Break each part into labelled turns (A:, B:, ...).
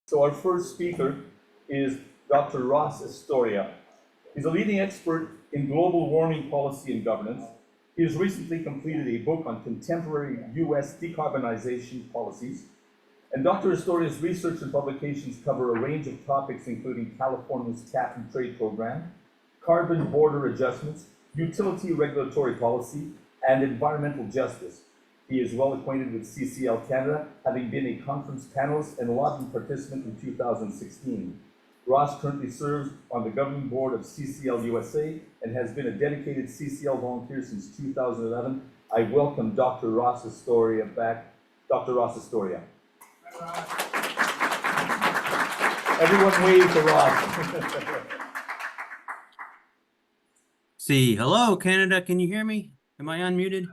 A: So our first speaker is Dr. Ross Astoria. He's a leading expert in global warming policy and governance. He has recently completed a book on contemporary U.S. decarbonization policies. And Dr. Astoria's research and publications cover a range of topics, including California's cap and trade program, carbon border adjustments, utility regulatory policy, and environmental justice. He is well acquainted with CCL Canada, having been a conference panelist and lobbying participant in 2016. Ross currently serves on the governing board of CCL USA and has been a dedicated CCL volunteer since 2011. I welcome Dr. Ross Astoria back. Dr. Ross Astoria. Everyone wave to Ross.
B: See, hello, Canada. Can you hear me? Am I unmuted?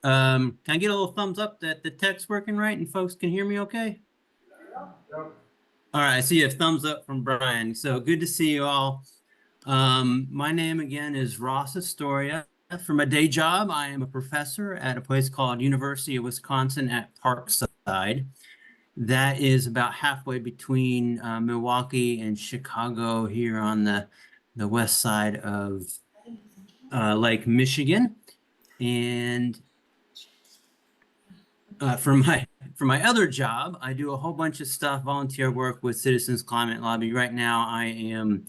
B: Can I get a little thumbs up that the tech's working right and folks can hear me okay? All right, I see a thumbs up from Brian. So good to see you all. My name again is Ross Astoria. For my day job, I am a professor at a place called University of Wisconsin at Parkside. That is about halfway between Milwaukee and Chicago here on the west side of Lake Michigan. And for my other job, I do a whole bunch of stuff, volunteer work with Citizens Climate Lobby. Right now, I am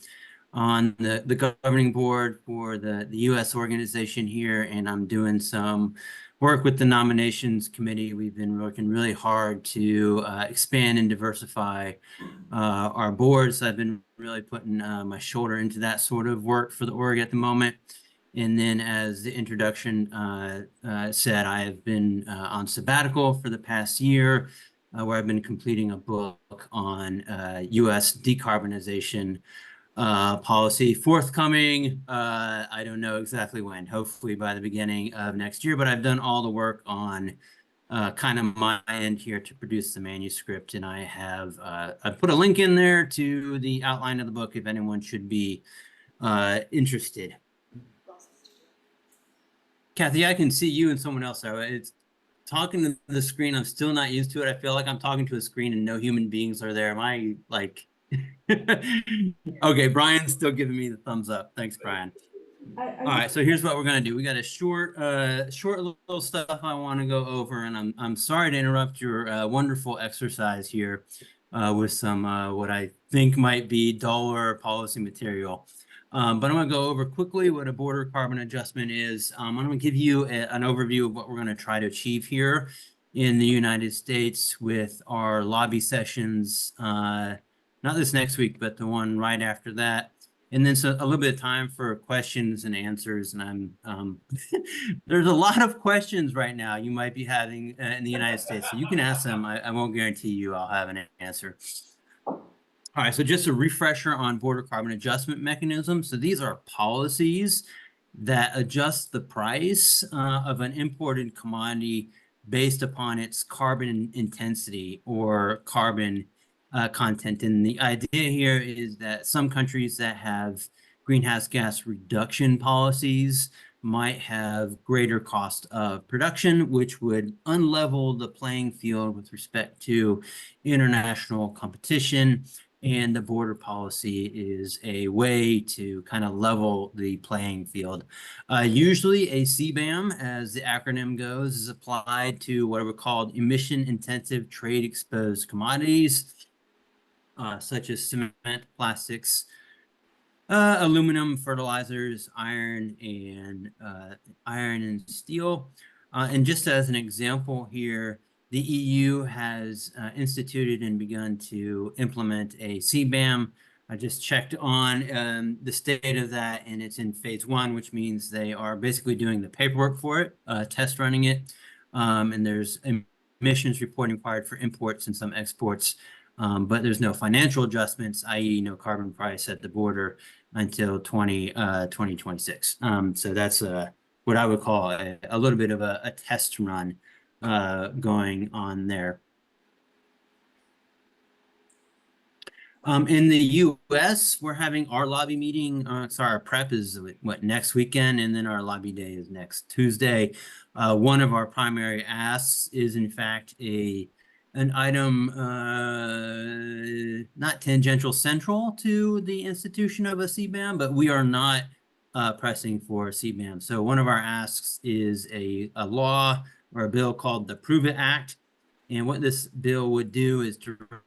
B: on the governing board for the U.S. organization here, and I'm doing some work with the nominations committee. We've been working really hard to expand and diversify our boards. I've been really putting my shoulder into that sort of work for the org at the moment. And then, as the introduction said, I have been on sabbatical for the past year, where I've been completing a book on U.S. decarbonization policy, forthcoming. I don't know exactly when, hopefully by the beginning of next year, but I've done all the work on kind of my end here to produce the manuscript, and I have I put a link in there to the outline of the book if anyone should be interested. Kathy, I can see you and someone else there. It's talking to the screen. I'm still not used to it. I feel like I'm talking to a screen and no human beings are there. Am I like... Okay, Brian's still giving me the thumbs up. Thanks, Brian. All right, so here's what we're gonna do. We got a short little stuff I want to go over, and I'm sorry to interrupt your wonderful exercise here with some what I think might be duller policy material. But I'm going to go over quickly what a border carbon adjustment is. I'm going to give you an overview of what we're going to try to achieve here in the United States with our lobby sessions, not this next week, but the one right after that. And then a little bit of time for questions and answers. And I'm there's a lot of questions right now you might be having in the United States. So you can ask them. I won't guarantee you I'll have an answer. All right, so just a refresher on border carbon adjustment mechanisms. So these are policies that adjust the price of an imported commodity based upon its carbon intensity or carbon content. And the idea here is that some countries that have greenhouse gas reduction policies might have greater cost of production, which would unlevel the playing field with respect to international competition. And the border policy is a way to kind of level the playing field. Usually a CBAM, as the acronym goes, is applied to what are called emission-intensive trade-exposed commodities, such as cement, plastics, aluminum, fertilizers, iron, and steel. And just as an example here, the EU has instituted and begun to implement a CBAM. I just checked on the state of that, and it's in phase 1, which means they are basically doing the paperwork for it, test running it. And there's emissions reporting required for imports and some exports, but there's no financial adjustments, i.e. no carbon price at the border until 2026. So that's what I would call a little bit of a test run going on there. In the U.S., we're having our lobby meeting. Sorry, our prep is what, next weekend, and then our lobby day is next Tuesday. One of our primary asks is, in fact, an an item not tangential central to the institution of a CBAM, but we are not pressing for CBAM. So one of our asks is a law or a bill called the Prove It Act. And what this bill would do is direct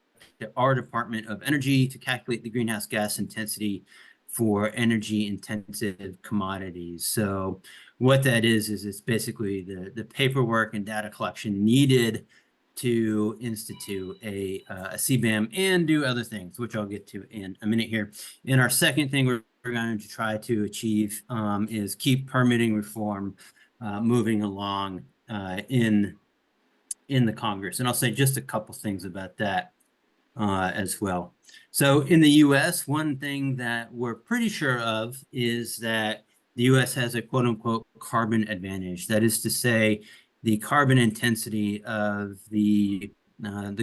B: our Department of Energy to calculate the greenhouse gas intensity for energy intensive commodities. So what that is it's basically the paperwork and data collection needed to institute a CBAM and do other things, which I'll get to in a minute here. And our second thing we're going to try to achieve is keep permitting reform moving along in the Congress. And I'll say just a couple things about that as well. So in the US, one thing that we're pretty sure of is that the US has a quote unquote carbon advantage. That is to say, the carbon intensity of the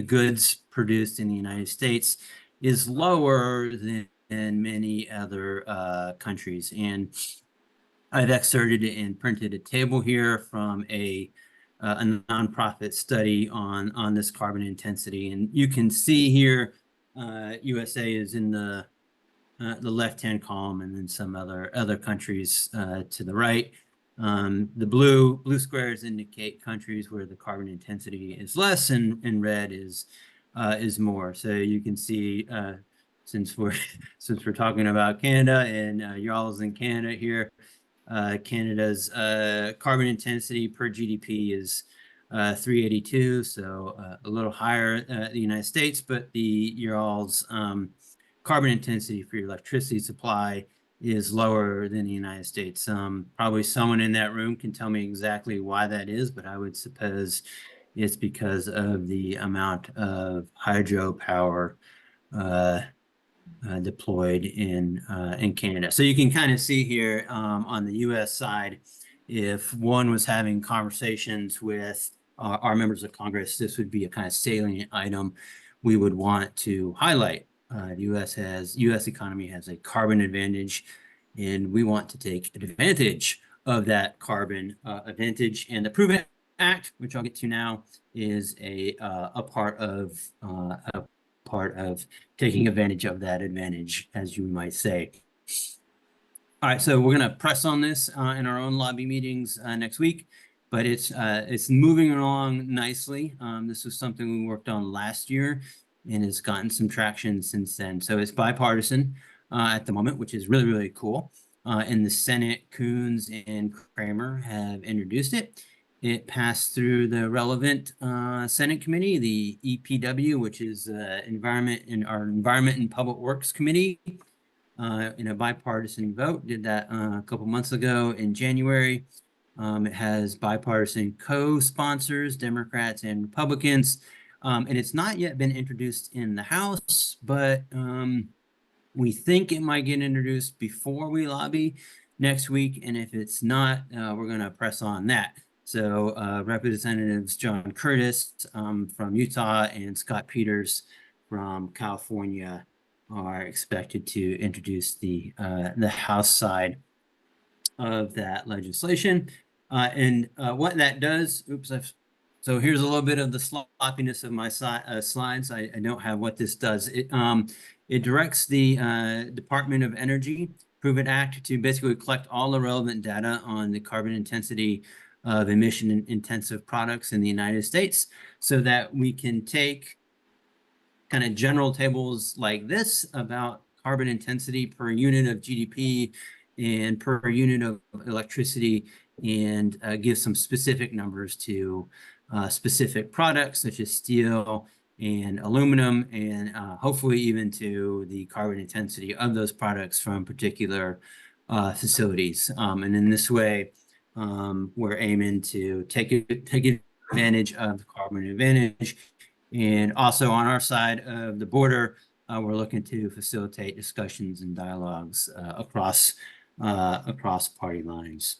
B: goods produced in the United States is lower than many other countries. And I've excerpted and printed a table here from a nonprofit study on this carbon intensity, and you can see here USA is in the left-hand column, and then some other countries to the right. The blue squares indicate countries where the carbon intensity is less, and red is more. So you can see since we're talking about Canada and y'all's in Canada here. Canada's carbon intensity per GDP is 382, so a little higher than the United States, but your all's carbon intensity for your electricity supply is lower than the United States. Probably someone in that room can tell me exactly why that is, but I would suppose it's because of the amount of hydropower deployed in Canada. So you can kind of see here on the US side, if one was having conversations with our members of Congress, this would be a kind of salient item we would want to highlight. The US economy has a carbon advantage, and we want to take advantage of that carbon advantage. And the Prove It Act, which I'll get to now, is a part of taking advantage of that advantage, as you might say. All right, so we're going to press on this in our own lobby meetings next week, but it's moving along nicely. This was something we worked on last year and has gotten some traction since then. So it's bipartisan at the moment, which is really, really cool. In the Senate, Coons and Kramer have introduced it. It passed through the relevant Senate committee, the EPW, which is our Environment and Public Works Committee, in a bipartisan vote. Did that a couple months ago in January. It has bipartisan co-sponsors, Democrats and Republicans, and it's not yet been introduced in the House, but we think it might get introduced before we lobby next week, and if it's not, we're going to press on that. So Representatives John Curtis from Utah and Scott Peters from California are expected to introduce the House side of that legislation. And what that does, so here's a little bit of the sloppiness of my slides. I don't have what this does. It directs the Department of Energy, Prove It Act, to basically collect all the relevant data on the carbon intensity of emission-intensive products in the United States, so that we can take kind of general tables like this about carbon intensity per unit of GDP and per unit of electricity, and give some specific numbers to specific products such as steel and aluminum, and hopefully even to the carbon intensity of those products from particular facilities. And in this way, we're aiming to take advantage of the carbon advantage. And also on our side of the border, we're looking to facilitate discussions and dialogues across party lines.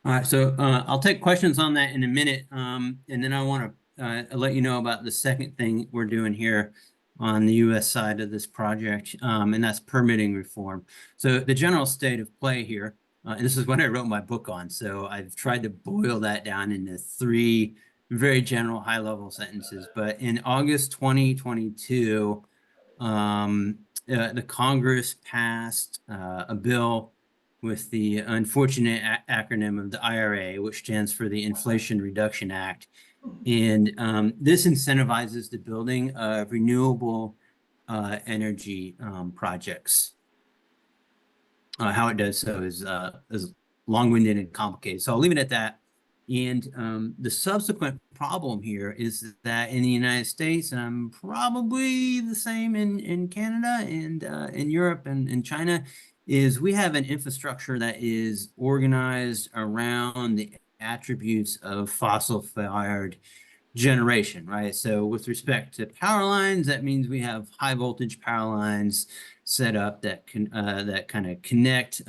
B: All right, so I'll take questions on that in a minute, and then I want to let you know about the second thing we're doing here on the US side of this project, and that's permitting reform. So the general state of play here, and this is what I wrote my book on, so I've tried to boil that down into three very general, high-level sentences. But in August 2022, the Congress passed a bill with the unfortunate acronym of the IRA, which stands for the Inflation Reduction Act. And this incentivizes the building of renewable energy projects. How it does so is long-winded and complicated. So I'll leave it at that. And the subsequent problem here is that in the United States, and probably the same in Canada and in Europe and in China, is we have an infrastructure that is organized around the attributes of fossil-fired generation, right? So with respect to power lines, that means we have high voltage power lines set up that can that kind of connect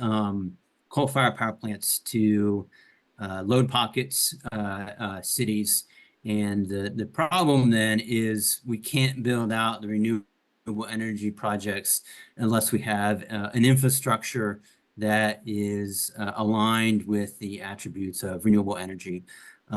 B: coal-fired power plants to load pockets, cities. And the problem then is we can't build out the renewable energy projects unless we have an infrastructure that is aligned with the attributes of renewable energy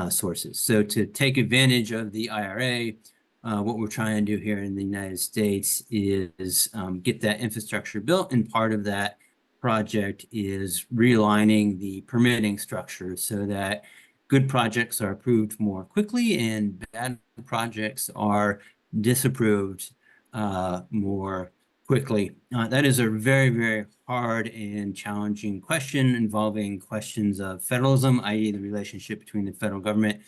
B: sources. So to take advantage of the IRA, what we're trying to do here in the United States is get that infrastructure built, and part of that project is realigning the permitting structure so that good projects are approved more quickly and bad projects are disapproved more quickly. That is a very, very hard and challenging question involving questions of federalism, i.e. the relationship between the federal government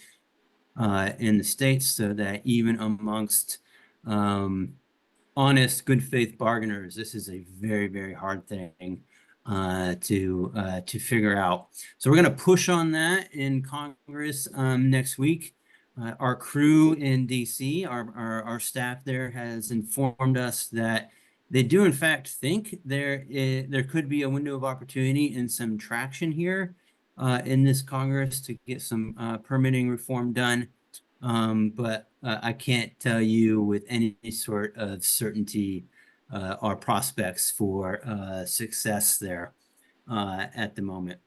B: and the states, so that even amongst honest, good faith bargainers, this is a very, very hard thing to figure out. So we're going to push on that in Congress next week. Our crew in DC, our staff there has informed us that they do in fact think there could be a window of opportunity and some traction here in this Congress to get some permitting reform done. But I can't tell you with any sort of certainty our prospects for success there at the moment.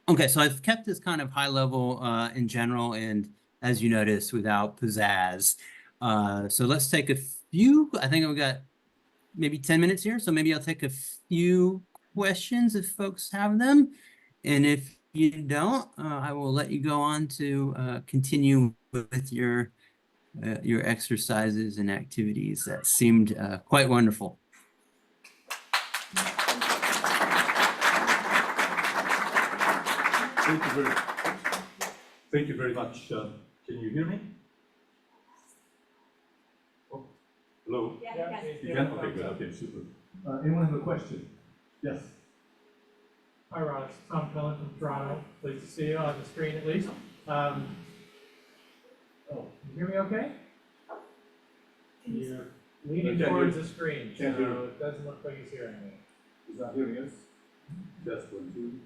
B: Okay, so I've kept this kind of high level in general, and as you notice, without pizzazz. So let's take a few. I think I've got maybe 10 minutes here, so maybe I'll take a few questions if folks have them. And if you don't, I will let you go on to continue with your exercises and activities. That seemed quite wonderful.
A: Thank you very much. Can you hear me? Oh, hello?
C: Yeah.
A: You can? Okay, good. Okay, super. Anyone have a question? Yes.
C: Hi, Ross. Tom Cullen from Toronto. Pleased to see you on the screen at least. You hear me okay? You're leaning towards the screen, so it doesn't look like he's hearing me.
A: He's not hearing us? Test 1, 2.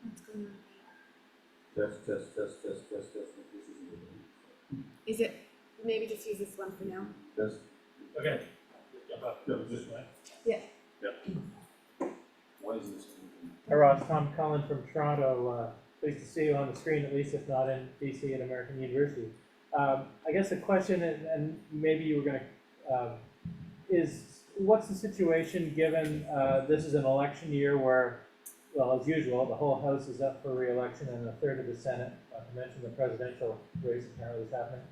D: What's going on?
A: Test. This
D: Is it, maybe just use this one for now?
A: Test.
C: Okay. This way.
D: Yeah.
A: Why is this?
C: Hi, Ross. Tom Cullen from Toronto. Pleased to see you on the screen, at least if not in DC at American University. I guess the question, and maybe you were going to, is what's the situation given this is an election year where, well, as usual, the whole House is up for re-election and a third of the Senate, not to mention the presidential race apparently is happening.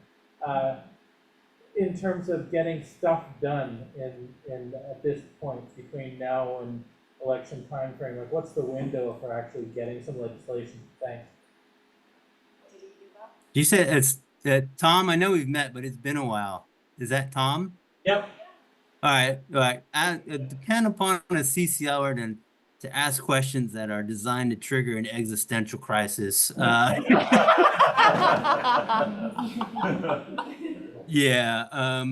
C: In terms of getting stuff done in at this point between now and election time frame, like what's the window for actually getting some legislation? Thanks.
D: Did you do that?
B: You said it's Tom. I know we've met, but it's been a while. Is that Tom?
C: Yep.
B: All right. I depend upon a CCLer to ask questions that are designed to trigger an existential crisis. Yeah.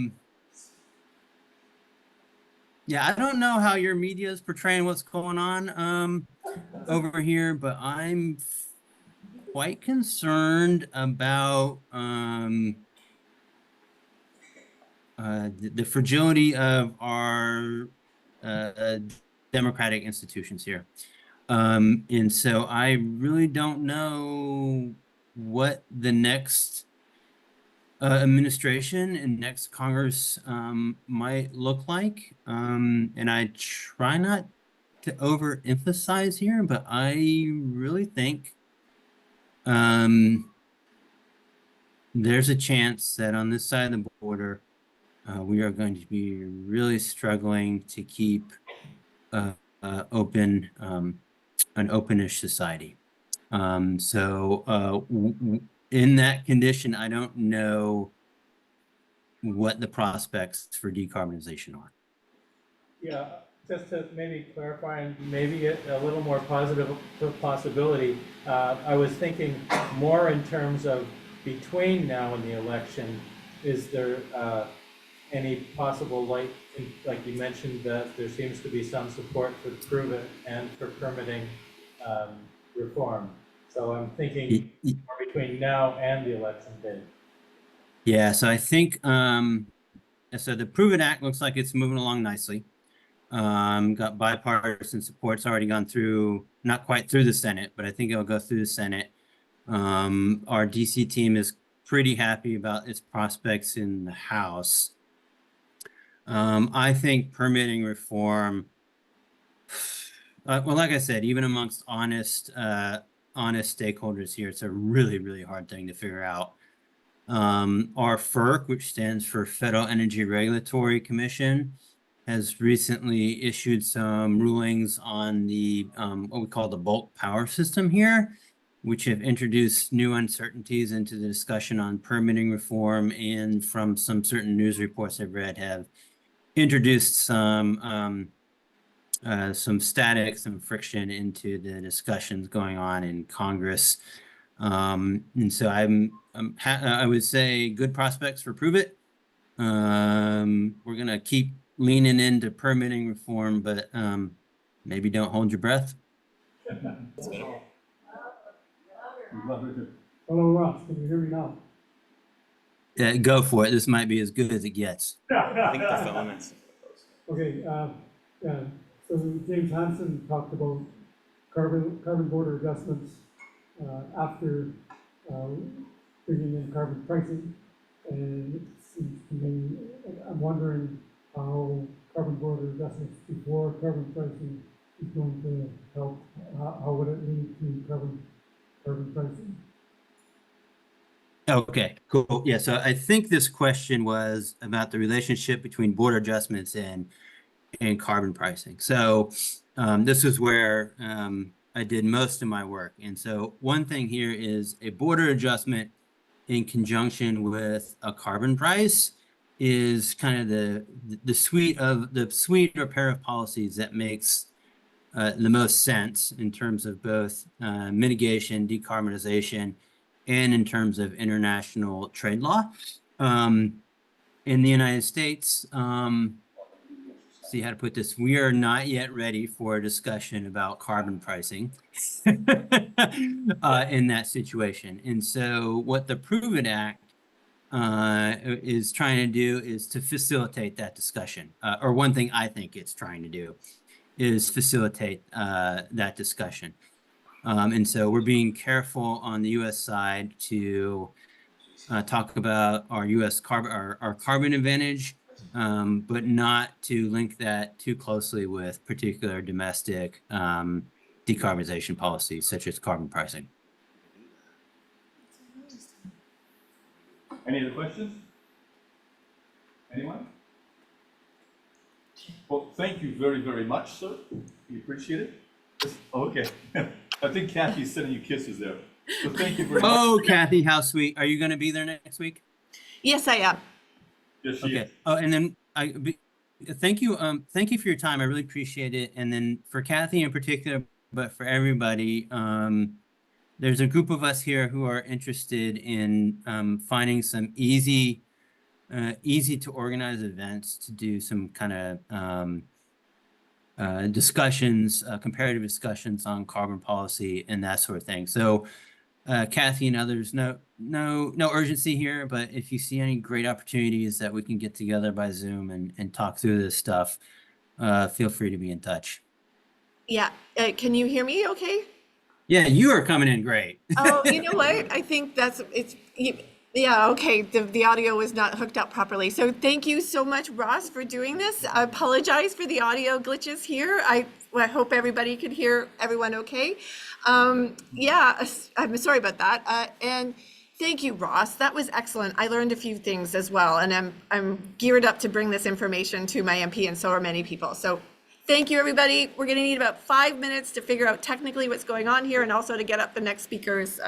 B: Yeah, I don't know how your media is portraying what's going on over here, but I'm quite concerned about the fragility of our democratic institutions here. And so I really don't know what the next administration and next Congress might look like. And I try not to overemphasize here, but I really think there's a chance that on this side of the border, we are going to be really struggling to keep open, an openish society. In that condition, I don't know what the prospects for decarbonization are.
C: Yeah, just to maybe clarify and maybe a little more positive possibility, I was thinking more in terms of between now and the election, is there any possible light, like you mentioned, that there seems to be some support for the Prove It and for permitting reform. So I'm thinking more between now and the election day.
B: Yeah, so I think so the Prove It Act looks like it's moving along nicely. Got bipartisan support. It's already gone through, not quite through the Senate, but I think it'll go through the Senate. Our DC team is pretty happy about its prospects in the House. I think permitting reform, well, like I said, even amongst honest stakeholders here, it's a really, really hard thing to figure out. Our FERC, which stands for Federal Energy Regulatory Commission, has recently issued some rulings on the what we call the bulk power system here, which have introduced new uncertainties into the discussion on permitting reform, and from some certain news reports I've read have introduced some static, some friction into the discussions going on in Congress. And so I would say good prospects for Prove It. We're gonna keep leaning into permitting reform, but maybe don't hold your breath.
E: Hello, Ross, can you hear me now?
B: Go for it. This might be as good as it gets.
F: I think the phone is.
E: Okay, so James Hansen talked about carbon border adjustments after bringing in carbon pricing, and it seems to me, I'm wondering how carbon border adjustments before carbon pricing is going to help. How would it lead to carbon pricing?
B: Okay, cool. Yeah, so I think this question was about the relationship between border adjustments and carbon pricing. So this is where I did most of my work. And so one thing here is a border adjustment in conjunction with a carbon price is kind of the suite or pair of policies that makes the most sense in terms of both mitigation, decarbonization, and in terms of international trade law. In the United States, see how to put this, we are not yet ready for a discussion about carbon pricing in that situation. And so what the Prove It Act is trying to do is to facilitate that discussion. Or one thing I think it's trying to do is facilitate that discussion. And so we're being careful on the US side to talk about our US carbon, our carbon advantage, but not to link that too closely with particular domestic decarbonization policies, such as carbon pricing.
A: Any other questions? Anyone? Well, thank you very, very much, sir. We appreciate it. Okay. I think Kathy's sending you kisses there. So thank you very much.
B: Oh, Kathy, how sweet. Are you going to be there next week?
D: Yes, I am.
A: Yes, she
B: Okay.
A: is.
B: Oh, and then thank you for your time. I really appreciate it. And then for Kathy in particular, but for everybody, there's a group of us here who are interested in finding some easy to organize events to do some kind of discussions, comparative discussions on carbon policy and that sort of thing. So Kathy and others, no urgency here, but if you see any great opportunities that we can get together by Zoom and talk through this stuff, feel free to be in touch.
D: Yeah. Can you hear me okay?
B: Yeah, you are coming in great.
D: Oh, you know what? I think yeah, okay, the audio was not hooked up properly. So thank you so much, Ross, for doing this. I apologize for the audio glitches here. I hope everybody could hear everyone okay. Yeah, I'm sorry about that. And thank you, Ross. That was excellent. I learned a few things as well, and I'm geared up to bring this information to my MP, and so are many people. So thank you, everybody. We're going to need about 5 minutes to figure out technically what's going on here and also to get up the next speaker's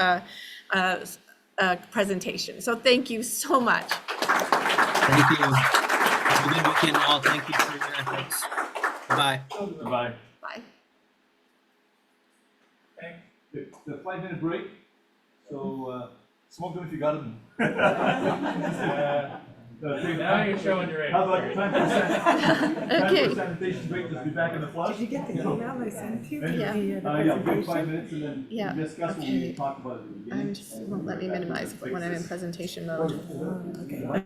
D: presentation. So thank you so much.
B: Thank you. Have a good weekend, all. Thank you for your efforts. Bye.
A: Bye.
D: Bye.
A: Okay, the 5-minute break. So smoke them if you got them.
C: Now you're showing your age.
A: How about time for
D: Okay.
A: sanitation break? Just be back in the flush.
F: Did you get the email I sent you?
D: Yeah.
A: Yeah, wait 5 minutes and then
D: Yeah,
A: we discuss what we
D: okay.
A: talked about at the beginning.
D: Won't let me minimize when I'm in presentation mode.
F: Okay.